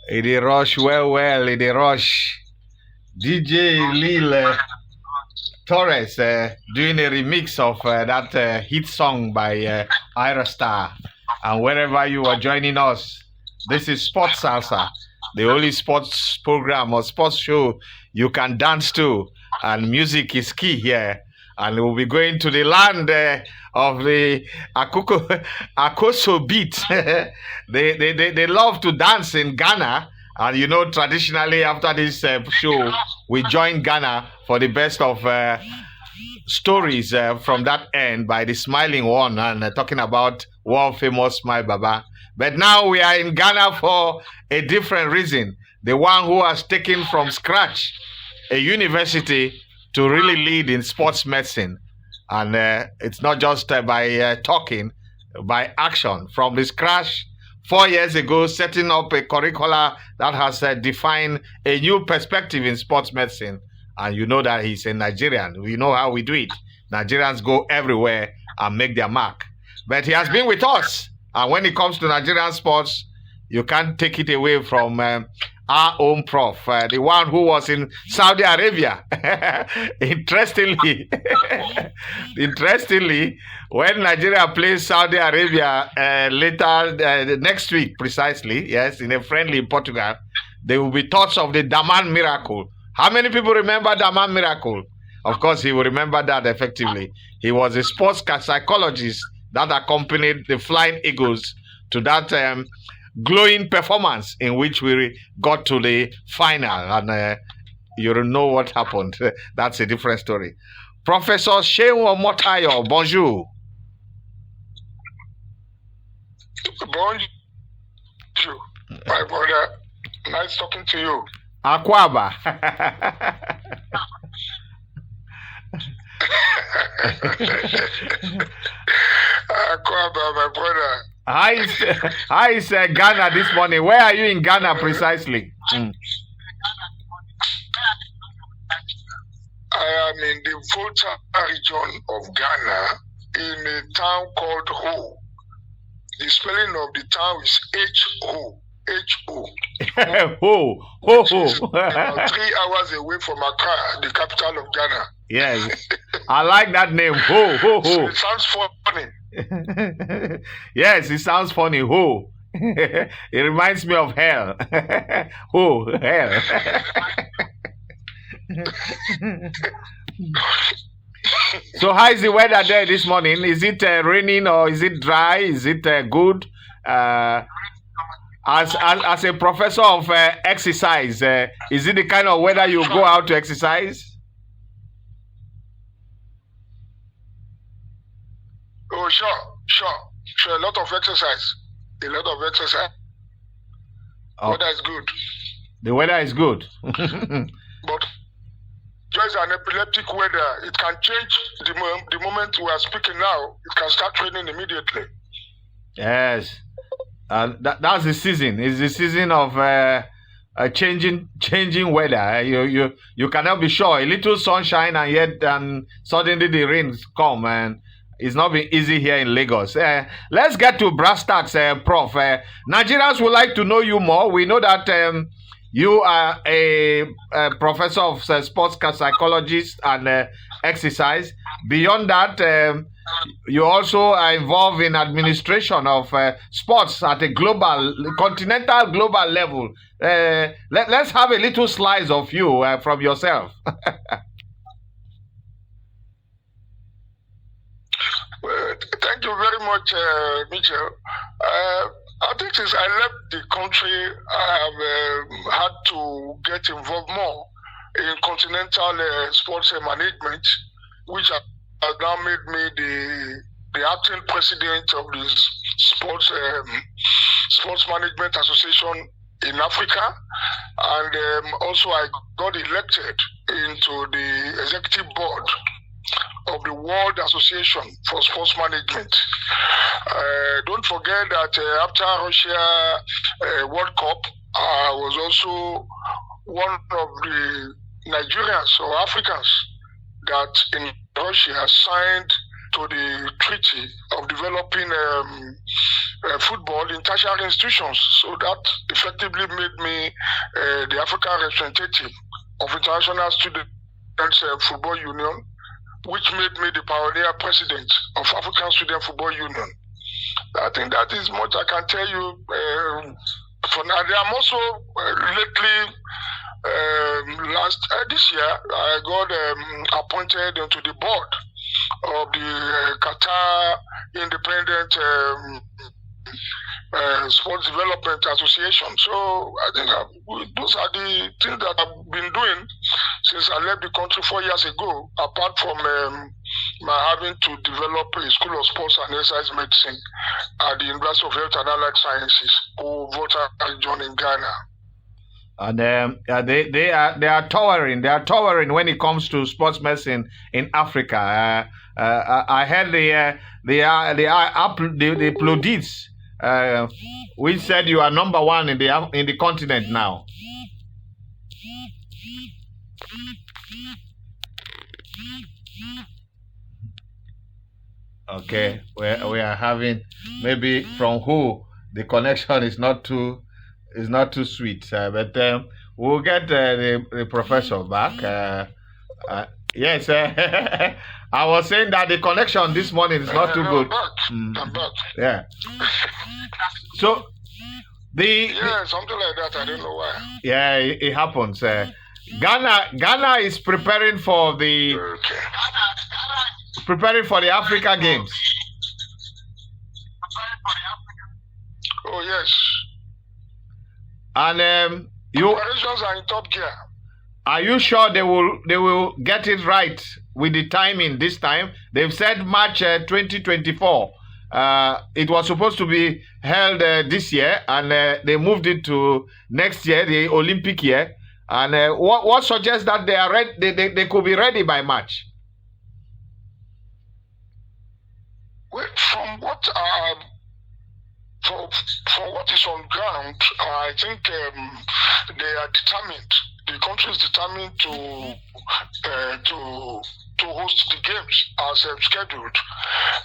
In the rush, well, in the rush. DJ Lil Torres doing a remix of that hit song by Ira Star. And wherever you are joining us, this is Sports Salsa, the only sports program or sports show you can dance to. And music is key here. And we'll be going to the land of the Akoso beat. they love to dance in Ghana. And you know, traditionally after this show, we join Ghana for the best of stories from that end by the smiling one and talking about world famous Smile Baba. But now we are in Ghana for a different reason. The one who has taken from scratch a university to really lead in sports medicine. And it's not just by talking, by action. From the scratch, 4 years ago, setting up a curricula that has defined a new perspective in sports medicine. And you know that he's a Nigerian. We know how we do it. Nigerians go everywhere and make their mark. But he has been with us. And when it comes to Nigerian sports, you can't take it away from our own prof, the one who was in Saudi Arabia. Interestingly, when Nigeria plays Saudi Arabia later next week, precisely, yes, in a friendly in Portugal, there will be thoughts of the Daman miracle. How many people remember Daman miracle? Of course, he will remember that effectively. He was a sports psychologist that accompanied the Flying Eagles to that glowing performance in which we got to the final, and you don't know what happened. That's a different story. Professor Seun Omotayo, bonjour. Bonjour, my brother. Nice talking to you. Akwaba. Akwaba, my brother. How is Ghana this morning? Where are you in Ghana precisely? I am in the Volta region of Ghana, in a town called Ho. The spelling of the town is H-O. H-O. Ho. About 3 hours away from Accra, the capital of Ghana. Yes, I like that name. Ho. So it sounds funny. Yes, it sounds funny. Ho. It reminds me of hell. Ho, hell. So how is the weather there this morning? Is it raining or is it dry? Is it good? As a professor of exercise, is it the kind of weather you go out to exercise? Oh, sure. A lot of exercise. Oh. Weather is good. The weather is good. But there's an epileptic weather. It can change the moment we are speaking now. It can start raining immediately. Yes. That's the season. It's the season of changing weather. You cannot be sure. A little sunshine and yet suddenly the rains come, and it's not been easy here in Lagos. Let's get to brass tacks, Prof. Nigerians would like to know you more. We know that you are a professor of sports psychologist and exercise. Beyond that, you also are involved in administration of sports at a continental global level. Let's have a little slice of you from yourself. Well, thank you very much, Mitchell. I think since I left the country, I have had to get involved more in continental sports management, which has now made me the acting president of the Sports Management Association in Africa. And also I got elected into the executive board of the World Association for Sports Management. Don't forget that after Russia World Cup, I was also one of the Nigerians or Africans that in Russia signed to the treaty of developing football in tertiary institutions. So that effectively made me the African representative of International Students Football Union, which made me the pioneer president of African Student Football Union. I think that is much I can tell you for now. I'm also lately, this year, I got appointed into the board of the Qatar Independent Sports Development Association. So I think those are the things that I've been doing since I left the country 4 years ago, apart from my having to develop a School of Sports and Exercise Medicine at the University of Health and Allied Sciences, Volta region in Ghana. And they are towering. They are towering when it comes to sports medicine in Africa. I heard the plaudits. We said you are number one in the continent now. Okay, we are having maybe from who the connection is not too sweet, but we'll get the professor back. Yes, I was saying that the connection this morning is not too good. I'm back. Yeah. So something like that. I don't know why. Yeah, it happens. Ghana is preparing for the Africa Games. Oh yes. And preparations are in top gear. Are you sure they will get it right with the timing this time? They've said March 2024. It was supposed to be held this year, and they moved it to next year, the Olympic year. And what suggests that they are ready? They could be ready by March. Well, from what is on ground, I think they are determined. The country is determined to host the games as scheduled,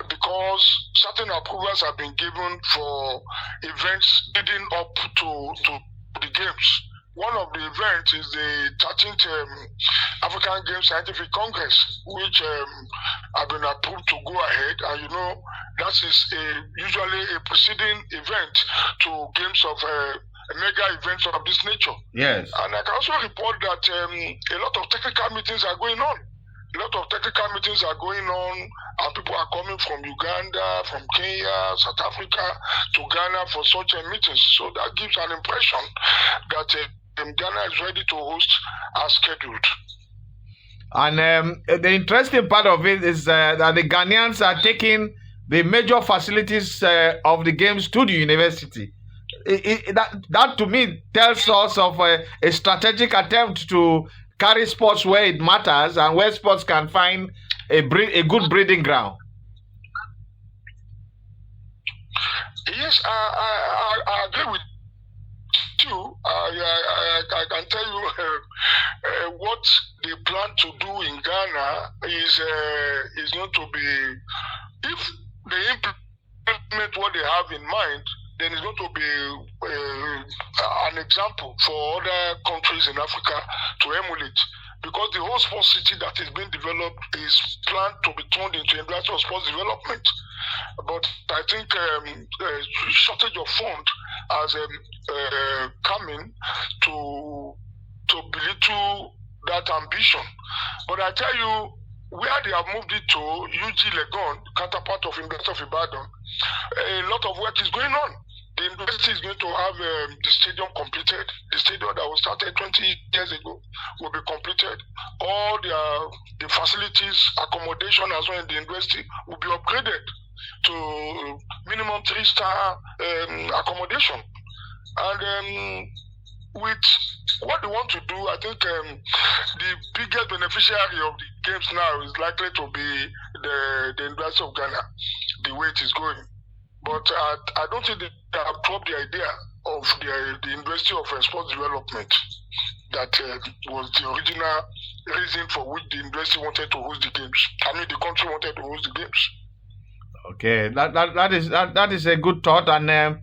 because certain approvals have been given for events leading up to the games. One of the events is the 13th African Games Scientific Congress, which have been approved to go ahead. And that is usually a preceding event to games of mega events of this nature. Yes. And I can also report that a lot of technical meetings are going on. And people are coming from Uganda, from Kenya, South Africa to Ghana for such meetings. So that gives an impression that Ghana is ready to host as scheduled. And the interesting part of it is that the Ghanaians are taking the major facilities of the games to the university. That to me tells us of a strategic attempt to carry sports where it matters and where sports can find a good breeding ground. Yes, I agree with you. I can tell you what they plan to do in Ghana is going to be, if they implement what they have in mind, then it's going to be an example for other countries in Africa to emulate. Because the whole sports city that is being developed is planned to be turned into industrial sports development. But I think shortage of fund has come in to belittle that ambition. But I tell you, where they have moved it to, UG Legon, counterpart of University of Ibadan, a lot of work is going on. The university is going to have the stadium completed. The stadium that was started 20 years ago will be completed. All the facilities, accommodation as well in the university will be upgraded to minimum 3-star accommodation. And with what they want to do, I think the biggest beneficiary of the games now is likely to be the University of Ghana, the way it is going. But I don't think they have dropped the idea of the University of Sports Development that was the original reason for which the university wanted to host the games. I mean, the country wanted to host the games. Okay, that is a good thought. And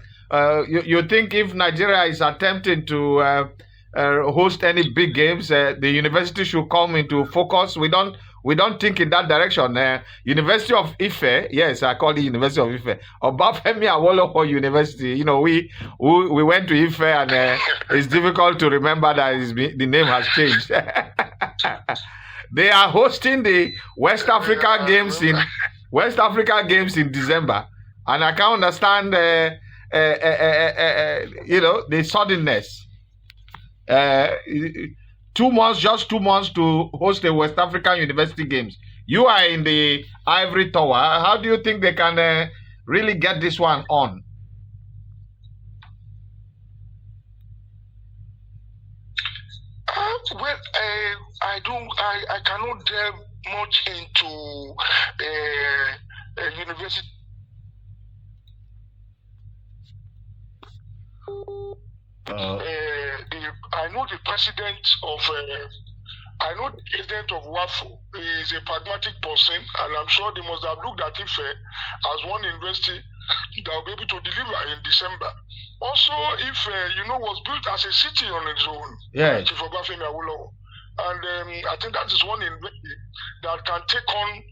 you think if Nigeria is attempting to host any big games, the university should come into focus? We don't think in that direction. University of Ife, yes, I call it University of Ife. Obafemi Awolowo University. You know, we went to Ife, and it's difficult to remember that the name has changed. They are hosting the West Africa Games in December, and I can't understand, the suddenness. 2 months, just 2 months to host the West African University Games. You are in the Ivory Tower. How do you think they can really get this one on? Well, I cannot delve much into university. I know the president of. I know the president of WAFO is a pragmatic person, and I'm sure they must have looked at Ife as one university that will be able to deliver in December. Also, Ife, was built as a city on its own. Yeah. Chief Obafemi Awolowo. And I think that is one university that can take on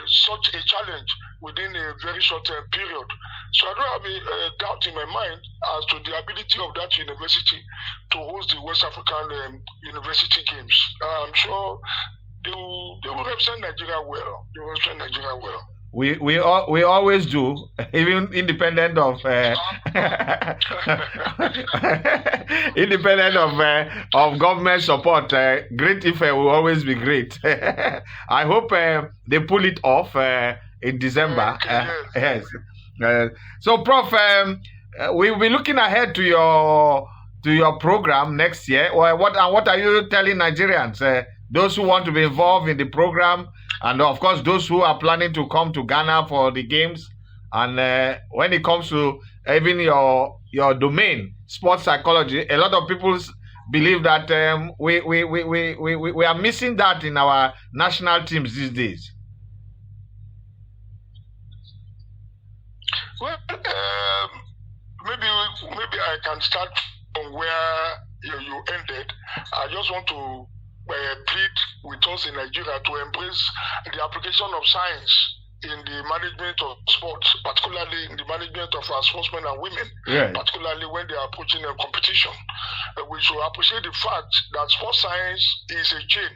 such a challenge within a very short period. So I don't have a doubt in my mind as to the ability of that university to host the West African University Games. I'm sure they will represent Nigeria well. They will represent Nigeria well. We always do, even independent of government support. Great Ife will always be great. I hope they pull it off in December. Yes. So, Prof, we'll be looking ahead to your program next year. What are you telling Nigerians? Those who want to be involved in the program, and of course those who are planning to come to Ghana for the games. And when it comes to even your domain, sports psychology, a lot of people believe that we are missing that in our national teams these days. Well, maybe I can start from where you ended. I just want to plead with us in Nigeria to embrace the application of science in the management of sports, particularly in the management of our sportsmen and women, particularly when they are approaching a competition. We should appreciate the fact that sports science is a chain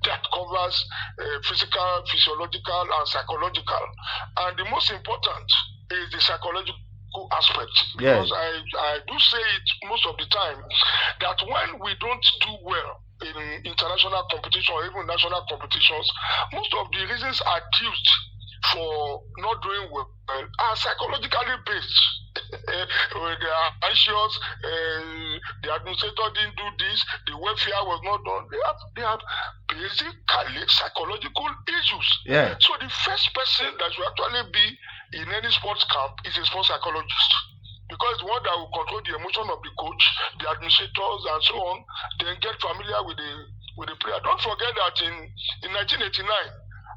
that covers physical, physiological, and psychological. And the most important is the psychological aspect. Because I do say it most of the time that when we don't do well in international competition or even national competitions, most of the reasons accused for not doing well are psychologically based. They are anxious, the administrator didn't do this, the welfare was not done. They have basically psychological issues. Yeah. So the first person that should actually be in any sports camp is a sports psychologist. Because the one that will control the emotion of the coach, the administrators, and so on, then get familiar with the player. Don't forget that in 1989,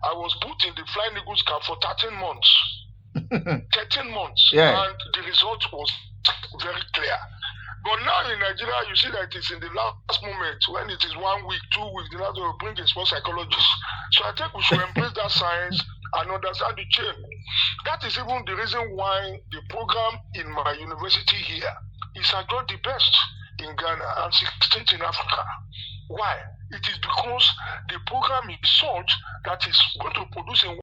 I was put in the Flying Eagles camp for 13 months. 13 months. Yeah. And the result was very clear. But now in Nigeria, you see that it's in the last moment, when it is 1 week, 2 weeks, they have to bring a sports psychologist. So I think we should embrace that science and understand the chain. That is even the reason why the program in my university here is adjudged the best in Ghana and 16th in Africa. Why? It is because the program is such that it's going to produce a